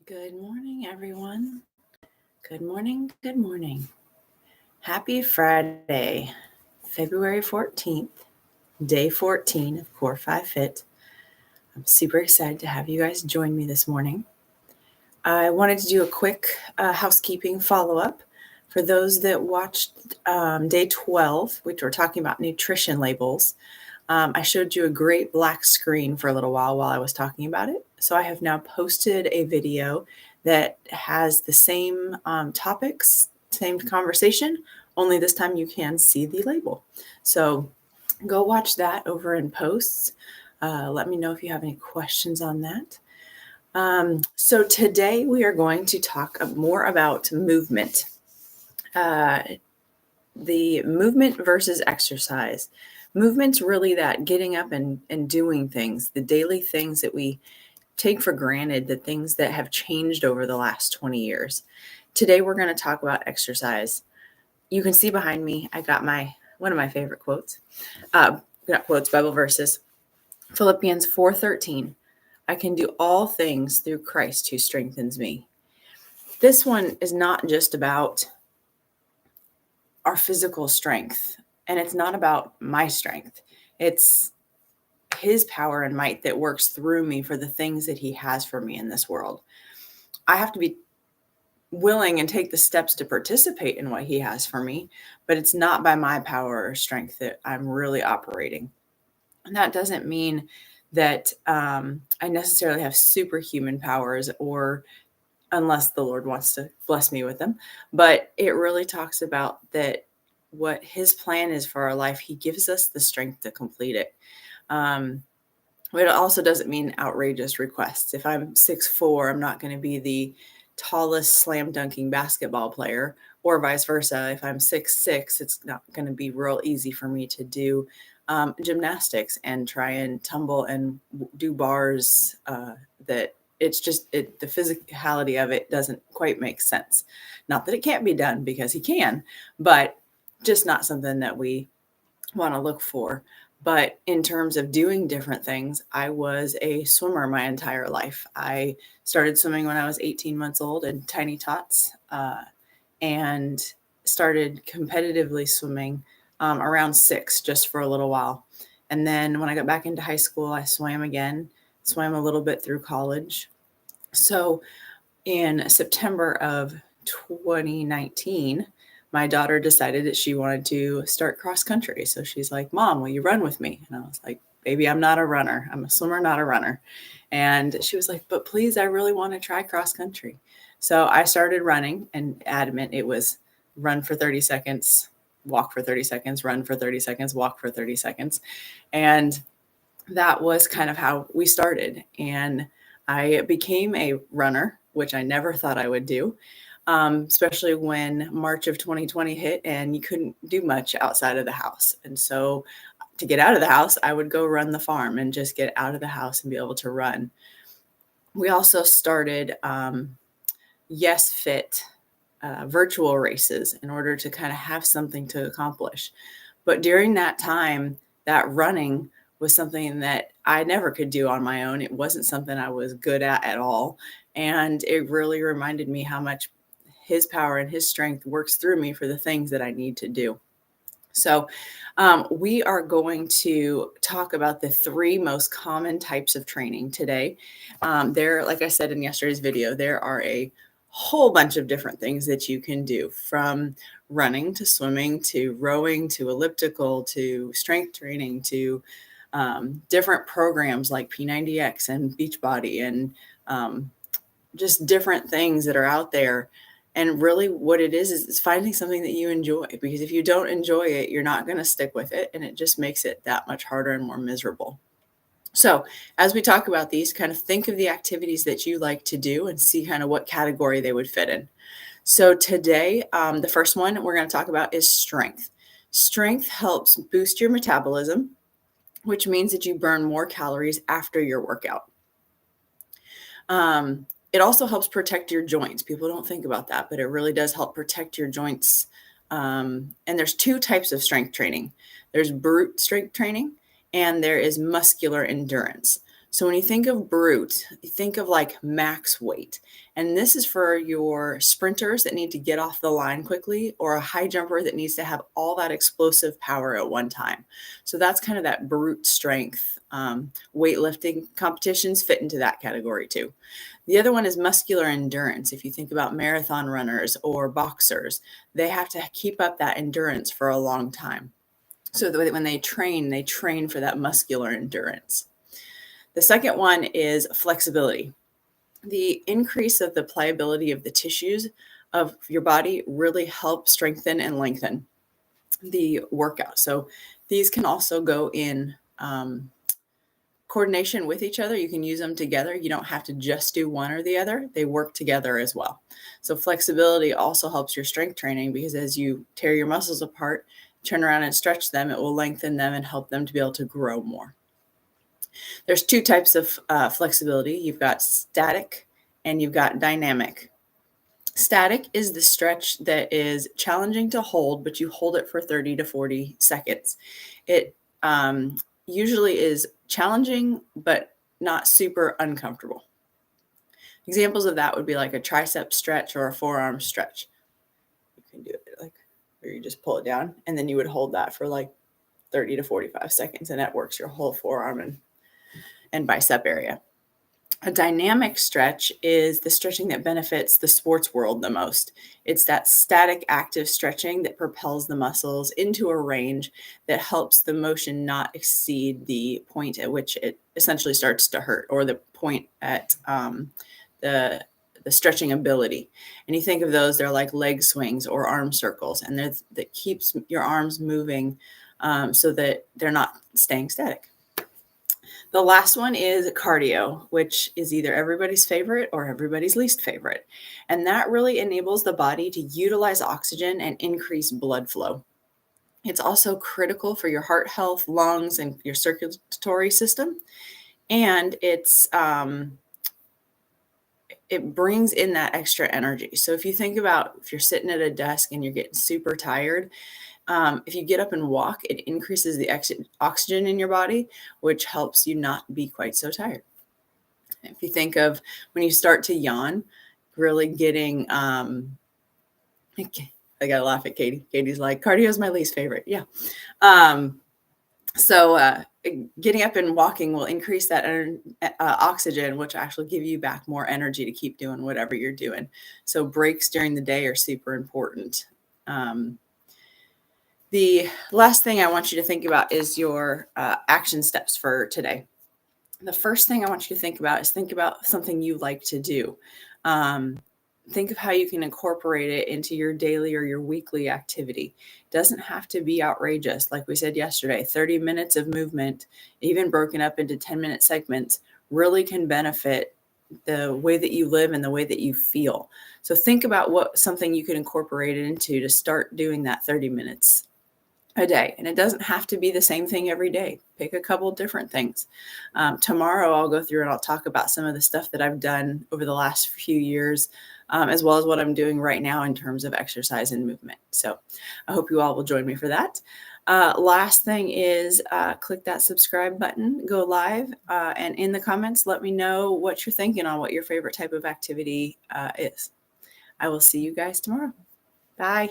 Good morning, everyone. Good morning. Good morning. Happy Friday, February 14th, day 14 of COR5FIT. I'm super excited to have you guys join me this morning. I wanted to do a quick housekeeping follow-up for those that watched day 12, which we're talking about nutrition labels. I showed you a great black screen for a little while I was talking about it. So I have now posted a video that has the same topics, same conversation, only this time you can see the label. So go watch that over in posts. Let me know if you have any questions on that. So today we are going to talk more about movement. The movement versus exercise. Movement's really that getting up and doing things, the daily things that we take for granted, the things that have changed over the last 20 years. Today, we're going to talk about exercise. You can see behind me, I got one of my favorite quotes. Not quotes, Bible verses. Philippians 4:13. I can do all things through Christ who strengthens me. This one is not just about our physical strength, and it's not about my strength. It's his power and might that works through me for the things that he has for me in this world. I have to be willing and take the steps to participate in what he has for me, but it's not by my power or strength that I'm really operating. And that doesn't mean that I necessarily have superhuman powers, or unless the Lord wants to bless me with them. But it really talks about that what his plan is for our life, he gives us the strength to complete it. But it also doesn't mean outrageous requests. If I'm 6'4", I'm not going to be the tallest slam dunking basketball player, or vice versa. If I'm 6'6", it's not going to be real easy for me to do gymnastics and try and tumble and do bars that it's just the physicality of it doesn't quite make sense. Not that it can't be done, because he can, but just not something that we want to look for. But in terms of doing different things, I was a swimmer my entire life. I started swimming when I was 18 months old in tiny tots, and started competitively swimming around 6, just for a little while. And then when I got back into high school, I swam again, swam a little bit through college. So in September of 2019, my daughter decided that she wanted to start cross country. So she's like, Mom, will you run with me? And I was like, baby, I'm not a runner. I'm a swimmer, not a runner. And she was like, but please, I really want to try cross country. So I started running, and adamant it was run for 30 seconds, walk for 30 seconds, run for 30 seconds, walk for 30 seconds. And that was kind of how we started. And I became a runner, which I never thought I would do, especially when March of 2020 hit and you couldn't do much outside of the house. And so to get out of the house, I would go run the farm and just get out of the house and be able to run. We also started COR5FIT virtual races in order to kind of have something to accomplish. But during that time, that running was something that I never could do on my own. It wasn't something I was good at all. And it really reminded me how much his power and his strength works through me for the things that I need to do. So we are going to talk about the 3 most common types of training today. There, like I said in yesterday's video, there are a whole bunch of different things that you can do, from running to swimming to rowing to elliptical to strength training to different programs like P90X and Beachbody and just different things that are out there. And really what it is finding something that you enjoy, because if you don't enjoy it, you're not going to stick with it, and it just makes it that much harder and more miserable. So as we talk about these, kind of think of the activities that you like to do and see kind of what category they would fit in. So today, the first one we're going to talk about is strength. Strength helps boost your metabolism, which means that you burn more calories after your workout. It also helps protect your joints. People don't think about that, but it really does help protect your joints. And there's 2 types of strength training. There's brute strength training, and there is muscular endurance. So when you think of brute, you think of like max weight. And this is for your sprinters that need to get off the line quickly, or a high jumper that needs to have all that explosive power at one time. So that's kind of that brute strength. Weightlifting competitions fit into that category too. The other one is muscular endurance. If you think about marathon runners or boxers, they have to keep up that endurance for a long time. So that when they train for that muscular endurance. The second one is flexibility. The increase of the pliability of the tissues of your body really help strengthen and lengthen the workout. So these can also go in coordination with each other. You can use them together. You don't have to just do one or the other. They work together as well. So flexibility also helps your strength training, because as you tear your muscles apart, turn around and stretch them, it will lengthen them and help them to be able to grow more. There's two types of flexibility. You've got static and you've got dynamic. Static is the stretch that is challenging to hold, but you hold it for 30 to 40 seconds. It usually is challenging, but not super uncomfortable. Examples of that would be like a tricep stretch or a forearm stretch. You can do it like where you just pull it down, and then you would hold that for like 30 to 45 seconds, and that works your whole forearm and bicep area. A dynamic stretch is the stretching that benefits the sports world the most. It's that static, active stretching that propels the muscles into a range that helps the motion not exceed the point at which it essentially starts to hurt, or the point at the stretching ability. And you think of those, they're like leg swings or arm circles, and that keeps your arms moving so that they're not staying static. The last one is cardio, which is either everybody's favorite or everybody's least favorite. And that really enables the body to utilize oxygen and increase blood flow. It's also critical for your heart health, lungs, and your circulatory system. And it brings in that extra energy. So if you think about if you're sitting at a desk and you're getting super tired, if you get up and walk, it increases the oxygen in your body, which helps you not be quite so tired. If you think of when you start to yawn, really getting, I gotta laugh at Katie. Katie's like, cardio is my least favorite. Yeah. So getting up and walking will increase that oxygen, which actually give you back more energy to keep doing whatever you're doing. So breaks during the day are super important. The last thing I want you to think about is your action steps for today. The first thing I want you to think about is think about something you like to do. Think of how you can incorporate it into your daily or your weekly activity. It doesn't have to be outrageous. Like we said yesterday, 30 minutes of movement, even broken up into 10-minute segments, really can benefit the way that you live and the way that you feel. So think about something you could incorporate it into to start doing that 30 minutes a day. And it doesn't have to be the same thing every day. Pick a couple different things. Tomorrow I'll go through and I'll talk about some of the stuff that I've done over the last few years, as well as what I'm doing right now in terms of exercise and movement. So I hope you all will join me for that. Last thing is click that subscribe button, go live, and in the comments, let me know what you're thinking on what your favorite type of activity is. I will see you guys tomorrow. Bye.